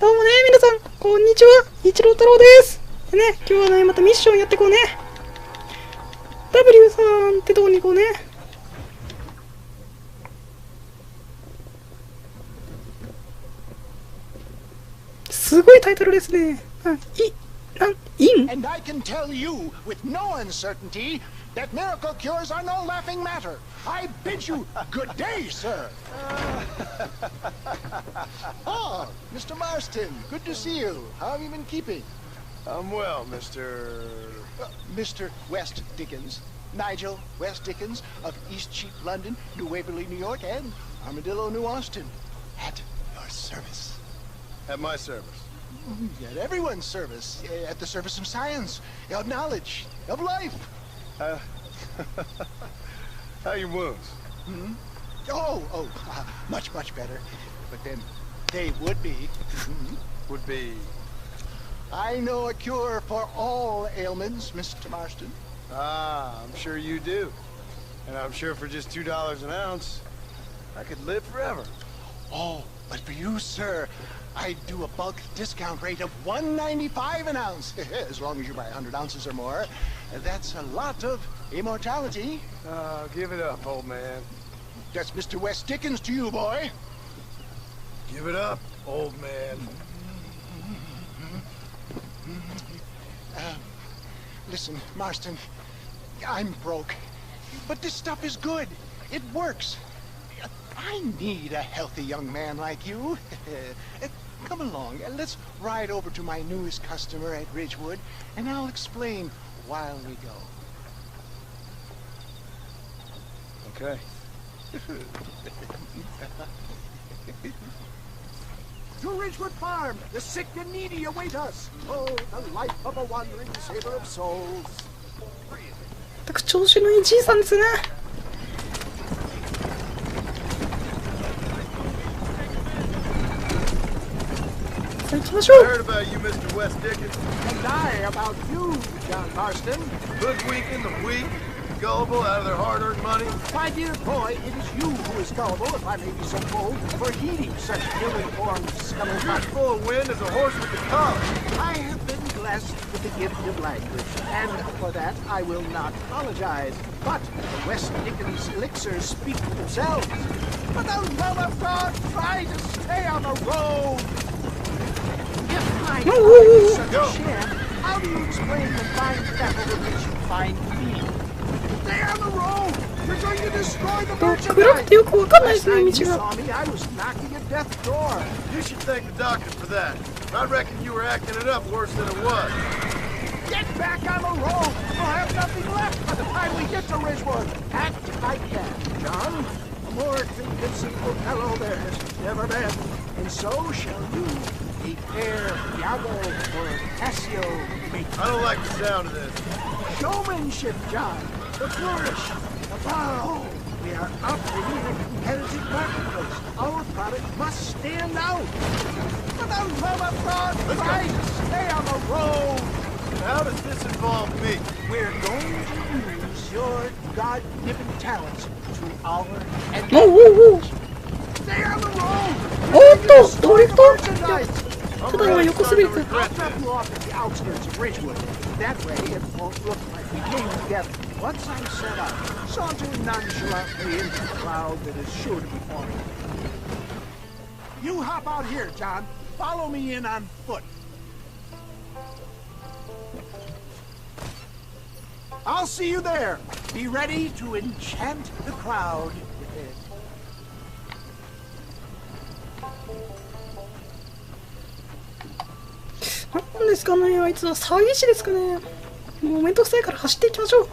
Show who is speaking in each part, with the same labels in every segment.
Speaker 1: どうもね、皆さん、こんにちは。一郎太郎です。でね、今日はね、またミッションやっていこうね。W さんってとこに行こうね。すごいタイトルですね。
Speaker 2: And I can tell you with no uncertainty that miracle cures are no laughing matter. I bid you good day, sir. Oh, Mr. Marston, good to see you. How have you been keeping?
Speaker 3: I'm well,
Speaker 2: Mr. West Dickens. Nigel West Dickens of Eastcheap, London, New Waverly, New York, and Armadillo, New Austin. At your service.
Speaker 3: At my service.
Speaker 2: At everyone's service. At the service of science, of knowledge, of life.
Speaker 3: How are your wounds?
Speaker 2: Hmm? Much better. But then they would be.
Speaker 3: Would be.
Speaker 2: I know a cure for all ailments, Mr. Marston.
Speaker 3: Ah, I'm sure you do. And I'm sure for just $2 an ounce, I could live forever.
Speaker 2: Oh, but for you, sir, I do a bulk discount rate of $1.95 an ounce. As long as you buy 100 ounces or more. That's a lot of immortality.
Speaker 3: Give it up, old man.
Speaker 2: That's Mr. West Dickens to you, boy.
Speaker 3: Give it up, old man.
Speaker 2: Listen, Marston, I'm broke. But this stuff is good. It works. I need a healthy young man like you. Come along, let's ride over to my newest customer at Ridgewood, and I'll explain while we go.
Speaker 3: Okay.
Speaker 2: To Ridgewood Farm, the sick and needy await us. Oh, the life of a wandering saver of souls.
Speaker 1: 全く調子のいいじいさんですね。さあ行きましょ
Speaker 3: I
Speaker 1: う。
Speaker 3: heard about you, Mr. West Dickens.
Speaker 2: And I about you, John Marston.
Speaker 3: Hoodwinking the weak, gullible out of their hard-earned money.
Speaker 2: My dear boy, it is you who is gullible, if I may be so bold, for heeding such ill-informed
Speaker 3: You're
Speaker 2: scuttlebutt.
Speaker 3: as full of wind as a horse with the collar.
Speaker 2: I have been blessed with the gift of language, and for that I will not apologize. But the West Dickens elixirs speak for themselves. For the love of God, try to stay on the road! If my God is such a sham, how do you explain the fine devil with which you find me? Stay on the road! You're going to destroy the
Speaker 1: 暗く
Speaker 2: merchandise!
Speaker 1: てよくわかんないで
Speaker 2: Last
Speaker 1: すね、
Speaker 2: time you
Speaker 1: 道が。
Speaker 2: saw me, I was knocking at death's door.
Speaker 3: You should thank the doctor for that. I reckon you were acting it up worse than it was.
Speaker 2: Get back on the road! We'll have nothing left by the time we get to Ridgewood. Act like that, John. A more convincing Othello there has never been. And so shall you, the fair Iago or Cassio make.
Speaker 3: I don't like the sound of this.
Speaker 2: Showmanship, John. The flourish, the bow. We are up in a competitive marketplace. Our product must stand out. For the love of God, try to stay on the road.
Speaker 3: How does this involve me?
Speaker 2: We're going to use your God-given talents to our
Speaker 1: おうおうおう。
Speaker 2: Stay on the road.
Speaker 1: おっと、ドリフト。
Speaker 2: Merchandise.
Speaker 1: ただ今横滑りく。
Speaker 2: I'll drop you off at the outskirts of Ridgewood. That way, it won't look like we came together. Once I'm set up, saunter nonchalantly into the crowd that is sure to be forming. You hop out here, John. Follow me in on foot. I'll see you there. Be ready to enchant the crowd.
Speaker 1: なんですかね、あいつは騒ぎ師ですかね。もうめんどくさいから走っていきましょ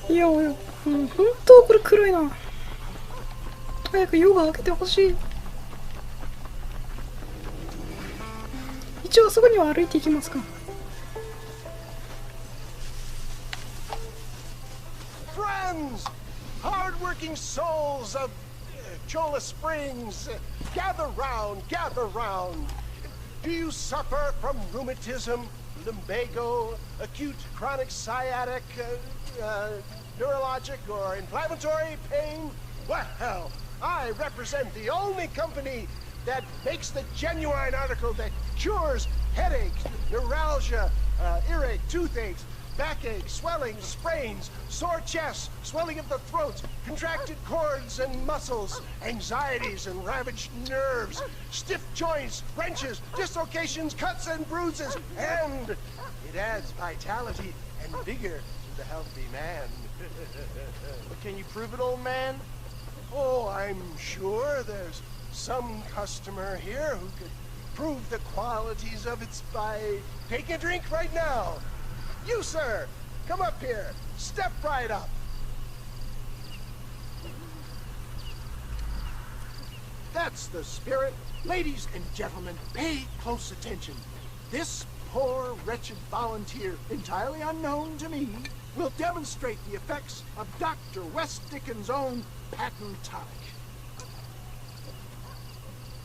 Speaker 1: う。いや、本当これ黒いな。早く夜が明けてほしい。一応あそこには歩いていきますか。
Speaker 2: Friends, hard-working souls of Chola Springs, gather round, gather round. Do you suffer from rheumatism, lumbago, acute chronic sciatic, neurologic, or inflammatory pain? Well, I represent the only company that makes the genuine article that cures headaches, neuralgia, earache, toothaches, backache, swelling, sprains, sore chests, swelling of the throat, contracted cords and muscles, anxieties and ravaged nerves, stiff joints, wrenches, dislocations, cuts and bruises, and it adds vitality and vigor to the healthy man.
Speaker 3: But can you prove it, old man?
Speaker 2: Oh, I'm sure there's some customer here who could prove the qualities of it by taking a drink right now. You, sir, come up here. Step right up. That's the spirit. Ladies and gentlemen, pay close attention. This poor, wretched volunteer, entirely unknown to me, will demonstrate the effects of Dr. West Dickens' own patent tonic.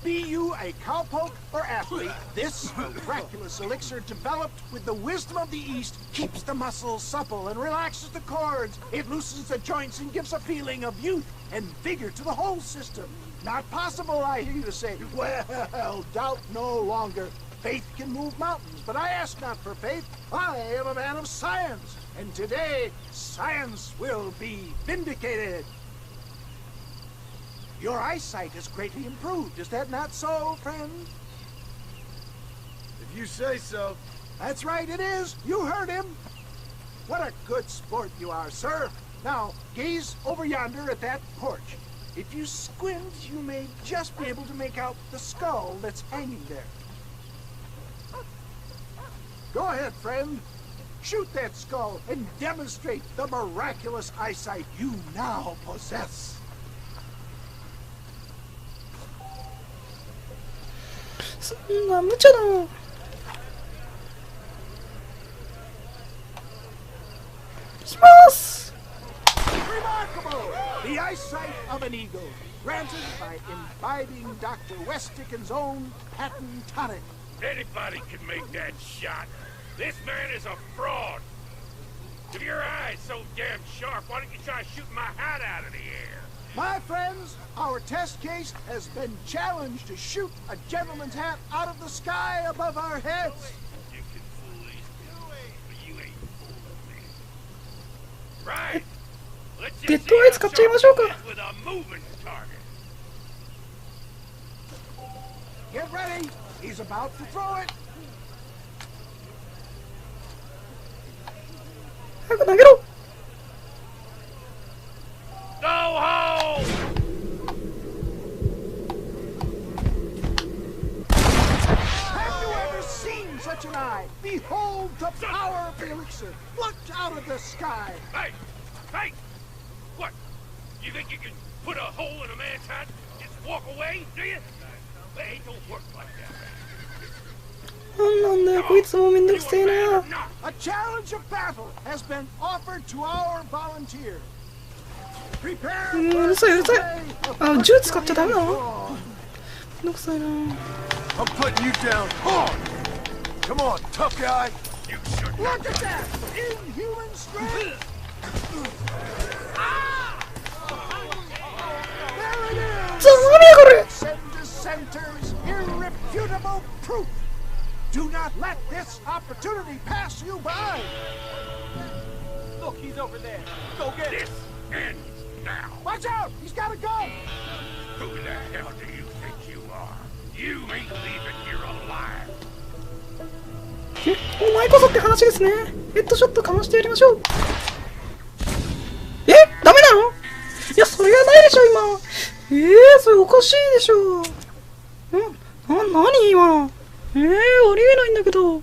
Speaker 2: Be you a cowpoke or athlete, this miraculous elixir developed with the wisdom of the East keeps the muscles supple and relaxes the cords. It loosens the joints and gives a feeling of youth and vigor to the whole system. Not possible, I hear you say. Well, doubt no longer. Faith can move mountains, but I ask not for faith. I am a man of science, and today science will be vindicated. Your eyesight has greatly improved. Is that not so, friend?
Speaker 3: If you say so.
Speaker 2: That's right, it is. You heard him. What a good sport you are, sir. Now, gaze over yonder at that porch. If you squint, you may just be able to make out the skull that's hanging there. Go ahead, friend. Shoot that skull and demonstrate the miraculous eyesight you now possess.
Speaker 1: 무잖아.
Speaker 2: Remarkable! The eyesight of an eagle, granted by imbibing Dr. West Dickens' own patent tonic.
Speaker 4: Anybody can make that shot. This man is a fraud. If your eye's so damn sharp, why don't you try shooting my hat out of the air?
Speaker 2: My friends, our test case has been challenged to shoot a gentleman's hat out of the sky above our heads.
Speaker 4: You can fool these people, but you ain't fooling me. Right. Let's just see how sharp it is with a moving target.
Speaker 2: Get ready. He's about to throw it. Go home! Have you ever seen such an eye? Behold the power of the elixir, plucked out of the sky.
Speaker 4: Hey! Hey! What? You think you can put a hole in a man's hat and just walk away, do you? It don't work like that.
Speaker 1: 아,
Speaker 2: A challenge of battle has been offered to our volunteer. Prepare for
Speaker 1: うるさいうるさい。あ、銃使っちゃダメなの？めんどくさいな。
Speaker 3: I'm putting you down hard. Come on, tough guy.
Speaker 4: You should.
Speaker 2: Look at that! Inhuman strength! There it is!
Speaker 1: ざまねこれ。
Speaker 2: Send dissenters irrefutable proof. Do not let this opportunity pass you by.
Speaker 5: Look, he's over there. Go get him.
Speaker 4: This ends now.
Speaker 2: Watch out! He's got a gun!
Speaker 4: Who the hell do you think you are? You ain't leaving here alive.
Speaker 1: お前こそって話ですね。ヘッドショットかましてやりましょう。え、ダメなの？いや、それがないでしょ今。それおかしいでしょ。何今の？ありえないんだけど。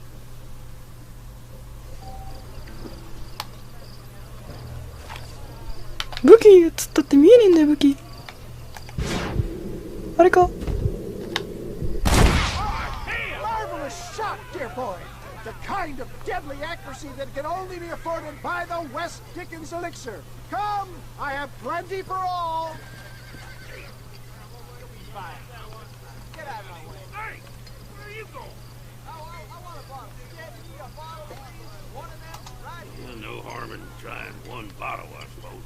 Speaker 1: 武器映ったって見えねえんだよ武器。あれか。
Speaker 2: Marvelous shot, dear boy. The kind of deadly accuracy that can only be afforded by the West Dickens elixir. Come, I have plenty for all.
Speaker 4: Hey, where are you going?
Speaker 5: I want a bottle. Get me a bottle.
Speaker 4: lemon trying one bottle, I suppose.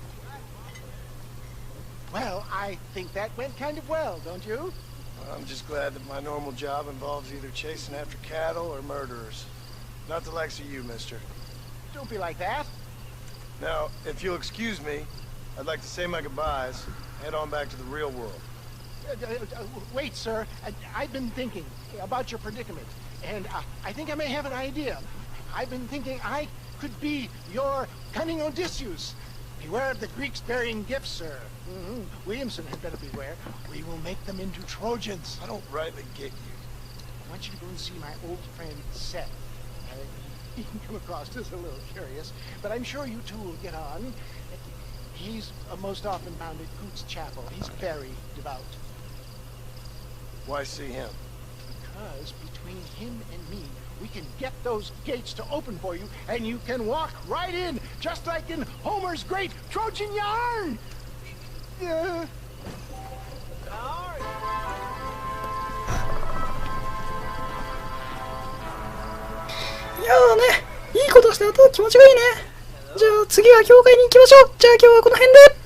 Speaker 2: Well, I think that went kind of well, don't you?
Speaker 3: I'm just glad that my normal job involves either chasing after cattle or murderers. Not the likes of you, mister.
Speaker 2: Don't be like that.
Speaker 3: Now, if you'll excuse me, I'd like to say my goodbyes, head on back to the real world.
Speaker 2: Wait, sir. I've been thinking about your predicament, and I think I may have an idea. I've been thinking I could be your cunning Odysseus. Beware of the Greeks bearing gifts, sir. Williamson had better beware. We will make them into Trojans.
Speaker 3: I don't rightly get you.
Speaker 2: I want you to go and see my old friend Seth. He can come across as a little curious, but I'm sure you two will get on. He's most often found at Coots Chapel. He's very devout.
Speaker 3: Why see him?
Speaker 2: Because between him and me, we can get those gates to open for you, and you can walk right in, just like in Homer's great Trojan yarn!
Speaker 1: いやーね、いいことした後気持ちがいいね。じゃあ次は教会に行きましょう。じゃあ今日はこの辺で。